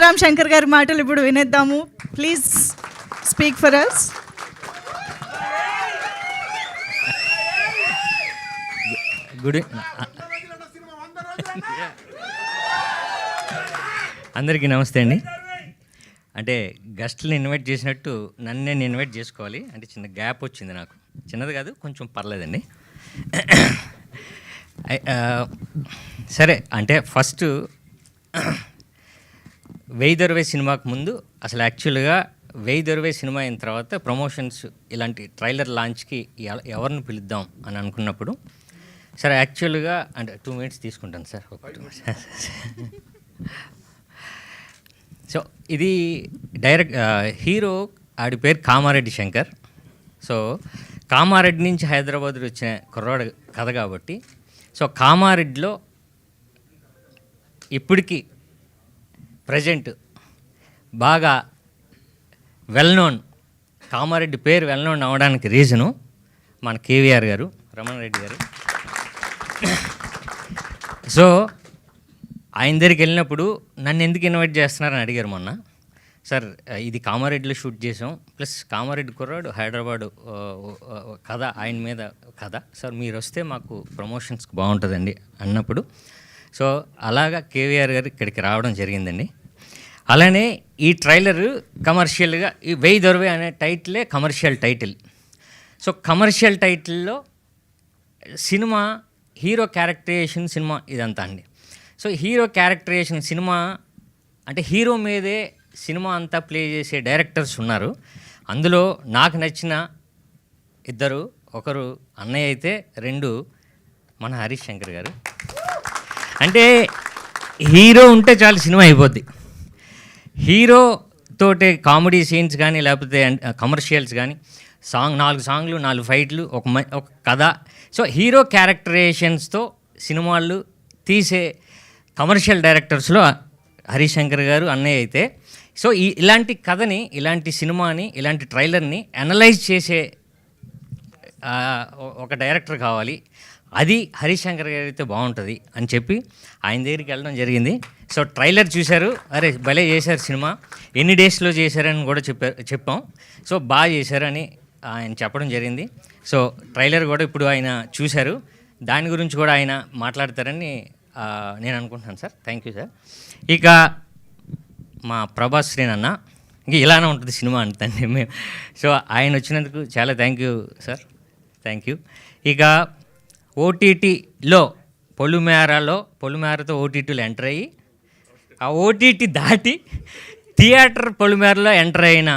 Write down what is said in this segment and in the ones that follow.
శివరామ్ శంకర్ గారి మాటలు ఇప్పుడు వినేద్దాము. Please speak for us. Good అందరికీ నమస్తే అండి. అంటే గెస్ట్ని ఇన్వైట్ చేసినట్టు నన్ను నేను ఇన్వైట్ చేసుకోవాలి. అంటే చిన్న గ్యాప్ వచ్చింది నాకు, చిన్నది కాదు కొంచెం పర్లేదండి. సరే, అంటే ఫస్ట్ వెయ్యి దొరవే సినిమాకు ముందు అసలు యాక్చువల్గా వెయ్యి దొరవే సినిమా అయిన తర్వాత ప్రమోషన్స్ ఇలాంటి ట్రైలర్ లాంచ్కి ఎవరిని పిలుద్దాం అని అనుకున్నప్పుడు సరే యాక్చువల్గా అంటే 2 minutes తీసుకుంటాను సార్. సో ఇది డైరెక్ట్ హీరో ఆడి పేరు కామారెడ్డి శంకర్. సో కామారెడ్డి నుంచి హైదరాబాద్ వచ్చిన కుర్రాడు కథ కాబట్టి సో కామారెడ్డిలో ఇప్పటికీ ప్రజెంట్ బాగా వెల్ నోన్, కామారెడ్డి పేరు వెల్ నోన్ అవ్వడానికి రీజను మన కేవీఆర్ గారు, రమణ రెడ్డి గారు. సో ఆయన దగ్గరికి వెళ్ళినప్పుడు నన్ను ఎందుకు ఇన్వైట్ చేస్తున్నారని అడిగారు మొన్న. సార్ ఇది కామారెడ్డిలో షూట్ చేసాం, ప్లస్ కామారెడ్డి కుర్రాడు హైదరాబాదు కథ, ఆయన మీద కథ, సార్ మీరు వస్తే మాకు ప్రమోషన్స్కి బాగుంటుందండి అన్నప్పుడు సో అలాగా కేవీఆర్ గారు ఇక్కడికి రావడం జరిగిందండి. అలానే ఈ ట్రైలర్ కమర్షియల్గా ఈ వెయ్యి దొరవే అనే టైటిలే కమర్షియల్ టైటిల్. సో కమర్షియల్ టైటిల్లో సినిమా హీరో క్యారెక్టరైజేషన్ సినిమా ఇదంతా అండి. సో హీరో క్యారెక్టరైజేషన్ సినిమా అంటే హీరో మీదే సినిమా అంతా ప్లే చేసే డైరెక్టర్స్ ఉన్నారు. అందులో నాకు నచ్చిన ఇద్దరు, ఒకరు అన్నయ్య అయితే, 2 మన హరీష్ శంకర్ గారు. అంటే హీరో ఉంటే చాలు సినిమా అయిపోద్ది. హీరో తోటే కామెడీ సీన్స్ కానీ లేకపోతే కమర్షియల్స్ కానీ, 4 సాంగ్లు 4 ఫైట్లు, ఒక కథ. సో హీరో క్యారెక్టరైజేషన్స్తో సినిమాలు తీసే కమర్షియల్ డైరెక్టర్స్లో హరీష్ శంకర్ గారు అన్నయ్య అయితే, సో ఇలాంటి కథని, ఇలాంటి సినిమాని, ఇలాంటి ట్రైలర్ని అనలైజ్ చేసే ఒక డైరెక్టర్ కావాలి, అది హరీష్ శంకర్ గారు అయితే బాగుంటుంది అని చెప్పి ఆయన దగ్గరికి వెళ్ళడం జరిగింది. సో ట్రైలర్ చూశారు, అరే భలే చేశారు సినిమా, ఎన్ని డేస్లో చేశారని కూడా చెప్పాం. సో బాగా చేశారని ఆయన చెప్పడం జరిగింది. సో ట్రైలర్ కూడా ఇప్పుడు ఆయన చూశారు, దాని గురించి కూడా ఆయన మాట్లాడతారని నేను అనుకుంటున్నాను సార్. Thank you sir. ఇక మా ప్రభాస్ శ్రీన్ అన్న, ఇంక ఇలానే ఉంటుంది సినిమా అంతండి మేము. సో ఆయన వచ్చినందుకు చాలా thank you sir, thank you. ఇక ఓటీటీలో పొలిమేరతో ఓటీటీలో ఎంటర్ అయ్యి ఆ ఓటీటీ దాటి థియేటర్ పొలిమేరలో ఎంటర్ అయిన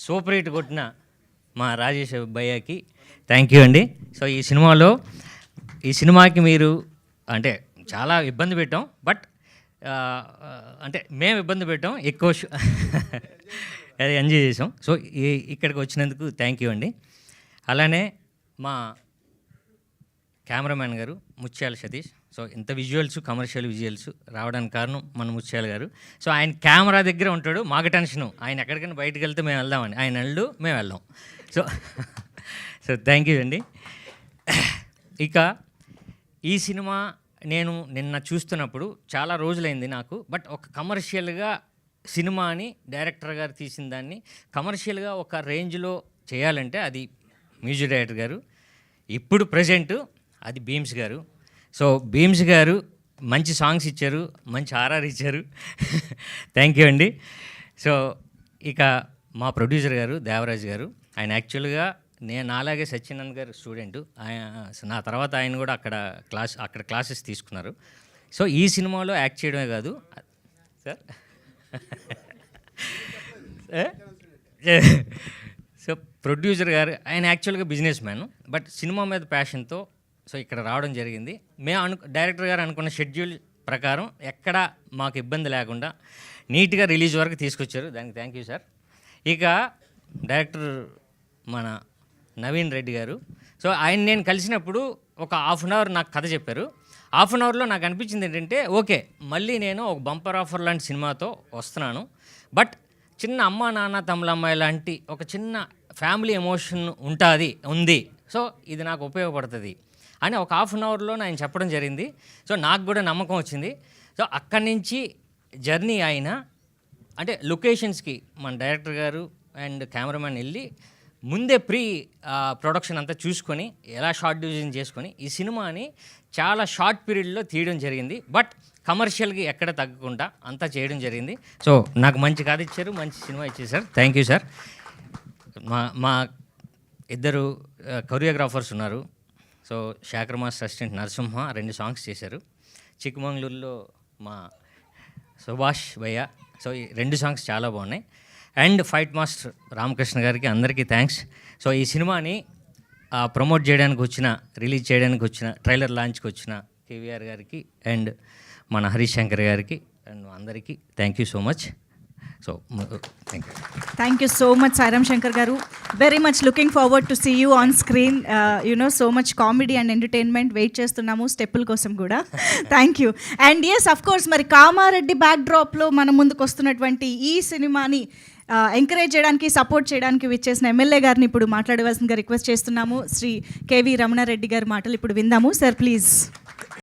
సూపర్ హిట్ కొట్టిన మా రాజేష్ భయ్యకి థ్యాంక్ యూ అండి. సో ఈ సినిమాకి మీరు అంటే చాలా ఇబ్బంది పెట్టాం, బట్ అంటే మేము ఇబ్బంది పెట్టాం, ఎక్కువ అది ఎంజాయ్ చేసాం. సో ఇక్కడికి వచ్చినందుకు థ్యాంక్ యూ అండి. అలానే మా కెమెరామ్యాన్ గారు ముత్యాల సతీష్. సో ఇంత విజువల్స్, కమర్షియల్ విజువల్స్ రావడానికి కారణం మన ముత్యాల గారు. సో ఆయన కెమెరా దగ్గర ఉంటాడు, మాకు టెన్షను, ఆయన ఎక్కడికైనా బయటకు వెళ్తే మేము వెళ్దామని, ఆయన వెళ్ళు మేము వెళ్దాం. సో థ్యాంక్ యూ అండి. ఇక ఈ సినిమా నేను నిన్న చూస్తున్నప్పుడు చాలా రోజులైంది నాకు, బట్ ఒక కమర్షియల్గా సినిమాని డైరెక్టర్ గారు తీసిన దాన్ని కమర్షియల్గా ఒక రేంజ్లో చేయాలంటే అది మ్యూజిక్ డైరెక్టర్ గారు, ఇప్పుడు ప్రజెంట్ అది భీమ్స్ గారు. సో భీమ్స్ గారు మంచి సాంగ్స్ ఇచ్చారు, మంచి ఆర్ఆర్ ఇచ్చారు. థ్యాంక్ యూ అండి. సో ఇక మా ప్రొడ్యూసర్ గారు దేవరాజ్ గారు, ఆయన యాక్చువల్గా నాలాగే సత్యనంద్ గారు స్టూడెంటు, నా తర్వాత ఆయన కూడా అక్కడ క్లాసెస్ తీసుకున్నారు. సో ఈ సినిమాలో యాక్ట్ చేయడమే కాదు సార్, సో ప్రొడ్యూసర్ గారు ఆయన యాక్చువల్గా బిజినెస్ మ్యాన్, బట్ సినిమా మీద ప్యాషన్తో సో ఇక్కడ రావడం జరిగింది. మేము డైరెక్టర్ గారు అనుకున్న షెడ్యూల్ ప్రకారం ఎక్కడ మాకు ఇబ్బంది లేకుండా నీట్గా రిలీజ్ వరకు తీసుకొచ్చారు, దానికి థ్యాంక్ యూ సార్. ఇక డైరెక్టర్ మన నవీన్ రెడ్డి గారు, సో ఆయన నేను కలిసినప్పుడు ఒక 1/2 hour నాకు కథ చెప్పారు. 1/2 hourలో నాకు అనిపించింది ఏంటంటే, ఓకే మళ్ళీ నేను ఒక బంపర్ ఆఫర్ లాంటి సినిమాతో వస్తున్నాను, బట్ చిన్న అమ్మ నాన్న తమ్ముళ్ళ అమ్మాయి లాంటి ఒక చిన్న ఫ్యామిలీ ఎమోషన్ ఉంది, సో ఇది నాకు ఉపయోగపడుతుంది అని ఒక 1/2 hourలో ఆయన చెప్పడం జరిగింది. సో నాకు కూడా నమ్మకం వచ్చింది. సో అక్కడి నుంచి జర్నీ అయిన అంటే లొకేషన్స్కి మన డైరెక్టర్ గారు అండ్ కెమెరామెన్ వెళ్ళి ముందే ప్రీ ప్రొడక్షన్ అంతా చూసుకొని ఎలా షార్ట్ డివిజన్ చేసుకొని ఈ సినిమాని చాలా షార్ట్ పీరియడ్లో తీయడం జరిగింది. బట్ కమర్షియల్కి ఎక్కడ తగ్గకుండా అంతా చేయడం జరిగింది. సో నాకు మంచి కథ ఇచ్చారు, మంచి సినిమా ఇచ్చారు సార్. Thank you sir. మా ఇద్దరు కొరియోగ్రాఫర్స్ ఉన్నారు. So Shekhar master assistant Narasimha 2 songs చేశారు. చిక్కమంగళూరులో మా సుభాష్ భయ్య. సో ఈ 2 సాంగ్స్ చాలా బాగున్నాయి. అండ్ ఫైట్ మాస్టర్ రామకృష్ణ గారికి అందరికీ థ్యాంక్స్. సో ఈ సినిమాని ప్రమోట్ చేయడానికి వచ్చిన, రిలీజ్ చేయడానికి వచ్చిన, ట్రైలర్ లాంచ్కి వచ్చిన కేవీఆర్ గారికి అండ్ మన హరీష్ శంకర్ గారికి అండ్ అందరికీ thank you so much. So thank you. Thank you so much Sairam Shankar గారు. Very much looking forward to see you on screen. So much comedy and entertainment wait చేస్తున్నాము స్టెప్పుల కోసం కూడా. Thank you. And yes of course మరి Kamareddy back డ్రాప్లో మన ముందుకు వస్తున్నటువంటి ఈ సినిమాని ఎంకరేజ్ చేయడానికి, సపోర్ట్ చేయడానికి విచ్చేసిన ఎమ్మెల్యే గారిని ఇప్పుడు మాట్లాడవలసిందిగా రిక్వెస్ట్ చేస్తున్నాము. శ్రీ కేవీ రమణారెడ్డి గారి మాటలు ఇప్పుడు విందాము. Sir please.